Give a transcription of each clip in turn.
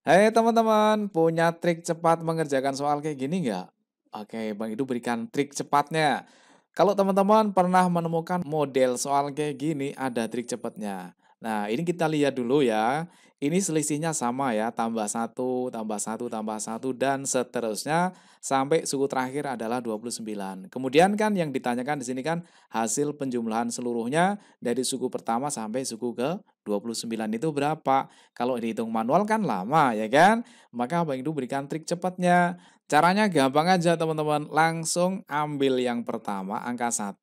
Hai teman-teman, punya trik cepat mengerjakan soal kayak gini nggak? Oke, Bang Idu berikan trik cepatnya. Kalau teman-teman pernah menemukan model soal kayak gini, ada trik cepatnya. Nah, ini kita lihat dulu ya. Ini selisihnya sama ya, tambah satu, tambah satu, tambah satu, dan seterusnya sampai suku terakhir adalah 29. Kemudian kan yang ditanyakan di sini kan hasil penjumlahan seluruhnya dari suku pertama sampai suku ke 29 itu berapa? Kalau dihitung manual kan lama ya kan? Maka Bang Idu berikan trik cepatnya. Caranya gampang aja teman-teman. Langsung ambil yang pertama angka 1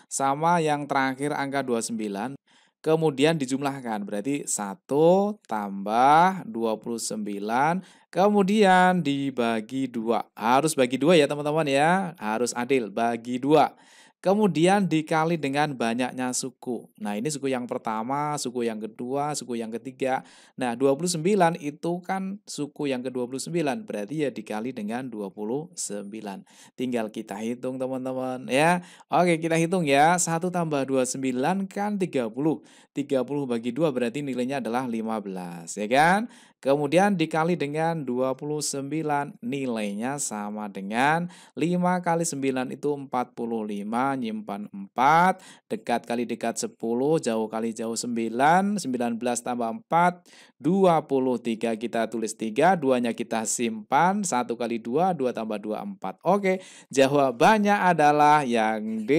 sama yang terakhir angka 29. Kemudian dijumlahkan. Berarti 1 tambah 29. Kemudian dibagi 2. Harus bagi 2 ya teman-teman ya. Harus adil. Bagi 2. Kemudian dikali dengan banyaknya suku. Nah, ini suku yang pertama, suku yang kedua, suku yang ketiga. Nah, 29 itu kan suku yang ke-29, berarti ya dikali dengan 29. Tinggal kita hitung teman-teman ya. Oke, kita hitung ya. 1 tambah 29 kan 30. 30 bagi 2 berarti nilainya adalah 15, ya kan? Kemudian dikali dengan 29, nilainya sama dengan 5 kali 9 itu 45, nyimpan 4, dekat kali dekat 10, jauh kali jauh 9, 19 tambah 4, 23, kita tulis 3, 2-nya kita simpan, 1 kali 2, 2 tambah 2, 4. Oke, jawabannya adalah yang D.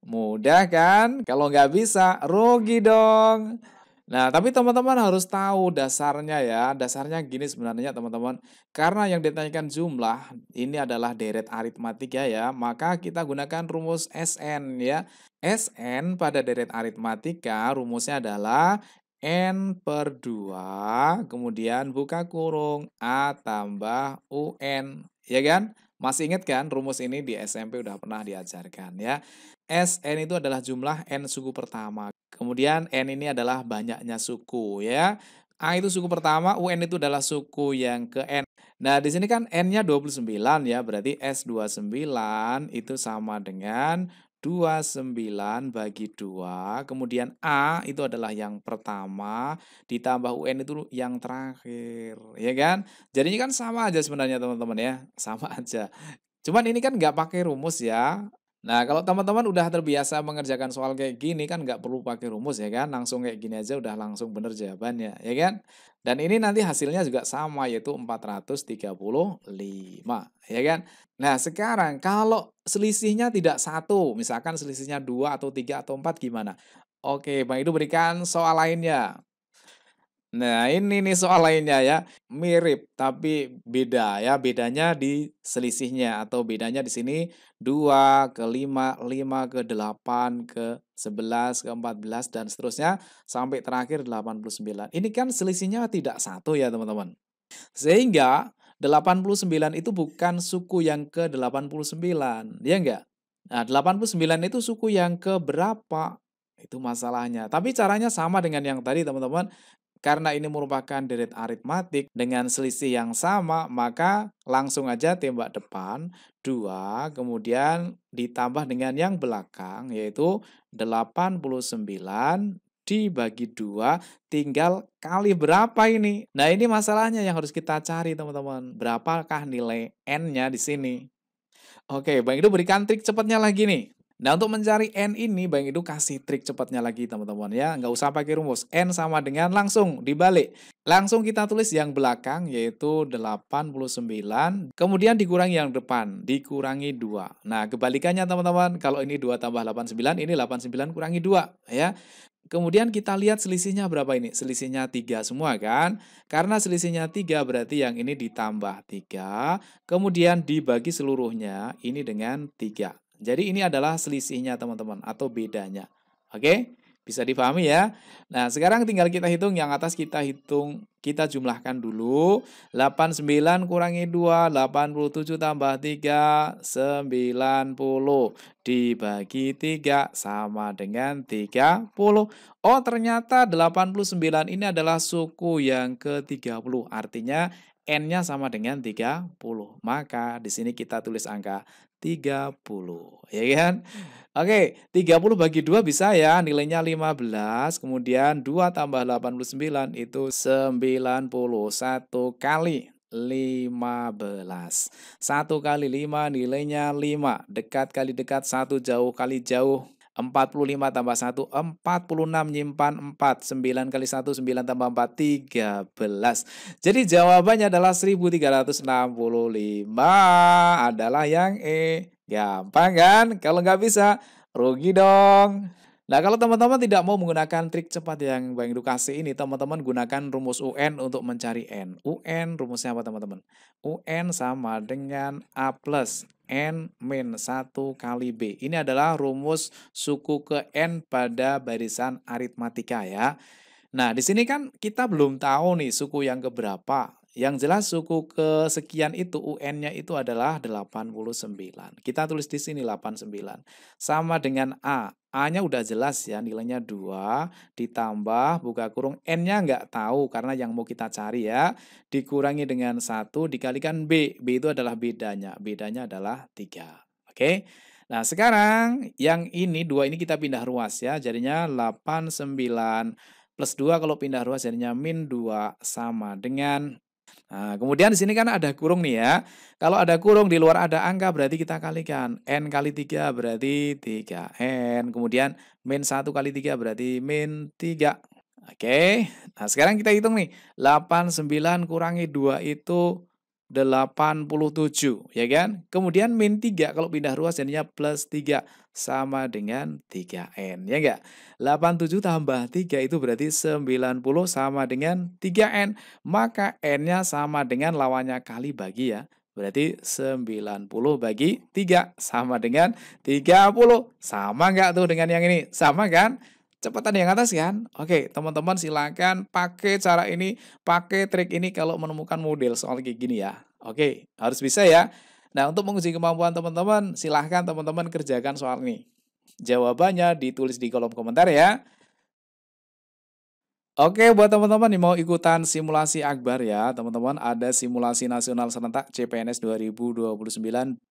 Mudah kan? Kalau nggak bisa, rugi dong. Nah, tapi teman-teman harus tahu dasarnya ya. Dasarnya gini sebenarnya teman-teman. Karena yang ditanyakan jumlah ini adalah deret aritmatika ya, maka kita gunakan rumus SN ya. SN pada deret aritmatika rumusnya adalah N per 2, kemudian buka kurung A tambah UN. Ya kan? Masih ingat kan rumus ini di SMP udah pernah diajarkan ya. SN itu adalah jumlah N suku pertama. Kemudian N ini adalah banyaknya suku ya. A itu suku pertama, UN itu adalah suku yang ke N. Nah, di sini kan N-nya 29 ya, berarti S29 itu sama dengan 29 bagi 2. Kemudian A itu adalah yang pertama, ditambah UN itu yang terakhir, ya kan? Jadinya kan sama aja sebenarnya teman-teman ya, sama aja. Cuman ini kan nggak pakai rumus ya. Nah, kalau teman-teman udah terbiasa mengerjakan soal kayak gini kan nggak perlu pakai rumus ya kan, langsung kayak gini aja udah langsung bener jawabannya, ya kan? Dan ini nanti hasilnya juga sama yaitu 435, ya kan? Nah, sekarang kalau selisihnya tidak satu, misalkan selisihnya 2 atau 3 atau 4 gimana? Oke, Bang itu berikan soal lainnya. Nah, ini nih soal lainnya ya. Mirip tapi beda ya. Bedanya di selisihnya atau bedanya di sini 2 ke 5, 5 ke 8, ke 11, ke 14 dan seterusnya sampai terakhir 89. Ini kan selisihnya tidak satu ya, teman-teman. Sehingga 89 itu bukan suku yang ke-89, ya enggak? Nah, 89 itu suku yang ke berapa? Itu masalahnya. Tapi caranya sama dengan yang tadi, teman-teman. Karena ini merupakan deret aritmatik dengan selisih yang sama, maka langsung aja tembak depan 2, kemudian ditambah dengan yang belakang, yaitu 89 dibagi 2, tinggal kali berapa ini? Nah, ini masalahnya yang harus kita cari, teman-teman. Berapakah nilai N-nya di sini? Oke, Bang Idu berikan trik cepatnya lagi nih. Nah, untuk mencari N ini, Bang Idu kasih trik cepatnya lagi teman-teman ya. Nggak usah pakai rumus. N sama dengan langsung dibalik. Langsung kita tulis yang belakang yaitu 89. Kemudian dikurangi yang depan. Dikurangi 2. Nah, kebalikannya teman-teman. Kalau ini 2 tambah 89, ini 89 kurangi 2 ya. Kemudian kita lihat selisihnya berapa ini? Selisihnya 3 semua kan? Karena selisihnya 3 berarti yang ini ditambah 3, kemudian dibagi seluruhnya ini dengan 3. Jadi ini adalah selisihnya teman-teman atau bedanya. Oke? Bisa dipahami ya? Nah, sekarang tinggal kita hitung yang atas kita hitung, kita jumlahkan dulu. 89 kurangi 2, 87 tambah 3, 90. Dibagi 3 sama dengan 30. Oh, ternyata 89 ini adalah suku yang ke-30. Artinya N-nya sama dengan 30. Maka di sini kita tulis angka 30, ya kan? Oke, 30 bagi 2 bisa ya, nilainya 15, kemudian 2 tambah 89 itu 90, 1 kali 15. 1 kali 5 nilainya 5, dekat kali dekat, 1 jauh kali jauh. 45 tambah 1, 46, nyimpan 4, 9 kali 1, 9 tambah 4, 13. Jadi jawabannya adalah 1365 adalah yang E. Gampang kan? Kalau nggak bisa, rugi dong. Nah, kalau teman-teman tidak mau menggunakan trik cepat yang Bang Edukasi ini, teman-teman gunakan rumus UN untuk mencari N. UN rumusnya apa teman-teman? UN sama dengan A plus N min 1 kali B. Ini adalah rumus suku ke N pada barisan aritmatika ya. Nah, di sini kan kita belum tahu nih suku yang keberapa. Yang jelas suku kesekian itu UN-nya itu adalah 89. Kita tulis di sini 89. Sama dengan A. A-nya udah jelas ya, nilainya 2 ditambah buka kurung N-nya nggak tahu karena yang mau kita cari ya. Dikurangi dengan 1 dikalikan B. B itu adalah bedanya. Bedanya adalah 3. Oke. Nah, sekarang yang ini 2 ini kita pindah ruas ya. Jadinya 89 plus 2 kalau pindah ruas jadinya min 2 sama dengan. Nah, kemudian di sini kan ada kurung nih ya. Kalau ada kurung di luar ada angka berarti kita kalikan. N kali 3 berarti 3N. Kemudian min 1 kali 3 berarti min 3. Oke. Nah, sekarang kita hitung nih. 89 kurangi 2 itu 87, ya kan? Kemudian min 3 kalau pindah ruas jadinya plus 3 sama dengan 3N, ya enggak? 87 tambah 3 itu berarti 90 sama dengan 3N. Maka N-nya sama dengan lawannya kali bagi ya. Berarti 90 bagi 3 sama dengan 30. Sama enggak tuh dengan yang ini? Sama kan? Cepatan yang atas kan? Oke, teman-teman silakan pakai cara ini, pakai trik ini kalau menemukan model soal kayak gini ya. Oke, harus bisa ya. Nah, untuk menguji kemampuan teman-teman, silahkan teman-teman kerjakan soal ini. Jawabannya ditulis di kolom komentar ya. Oke, buat teman-teman yang mau ikutan simulasi Akbar ya, teman-teman ada simulasi nasional serentak CPNS 2029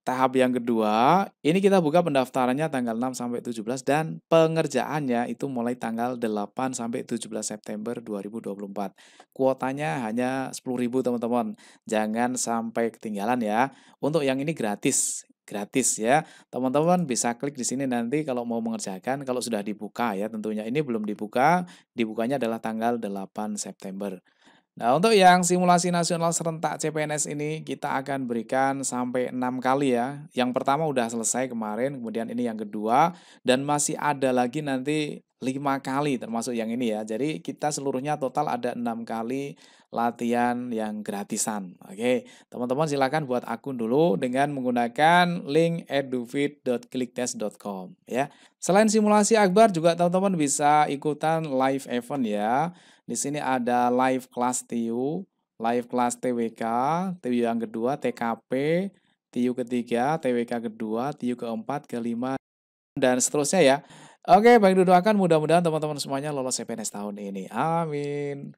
tahap yang kedua. Ini kita buka pendaftarannya tanggal 6 sampai 17 dan pengerjaannya itu mulai tanggal 8 sampai 17 September 2024. Kuotanya hanya 10.000 teman-teman. Jangan sampai ketinggalan ya. Untuk yang ini gratis. Gratis ya. Teman-teman bisa klik di sini nanti kalau mau mengerjakan, kalau sudah dibuka ya tentunya. Ini belum dibuka, dibukanya adalah tanggal 8 September. Nah, untuk yang simulasi nasional serentak CPNS ini kita akan berikan sampai 6 kali ya. Yang pertama udah selesai kemarin, kemudian ini yang kedua dan masih ada lagi nanti 5 kali termasuk yang ini ya. Jadi kita seluruhnya total ada 6 kali latihan yang gratisan. Oke, teman-teman silakan buat akun dulu dengan menggunakan link edufit.klikdes.com ya. Selain simulasi Akbar juga teman-teman bisa ikutan live event ya. Di sini ada live kelas TIU, live kelas TWK, TIU yang kedua, TKP, TIU ketiga, TWK kedua, TIU keempat, kelima, dan seterusnya ya. Oke, baik doakan mudah-mudahan teman-teman semuanya lolos CPNS tahun ini. Amin.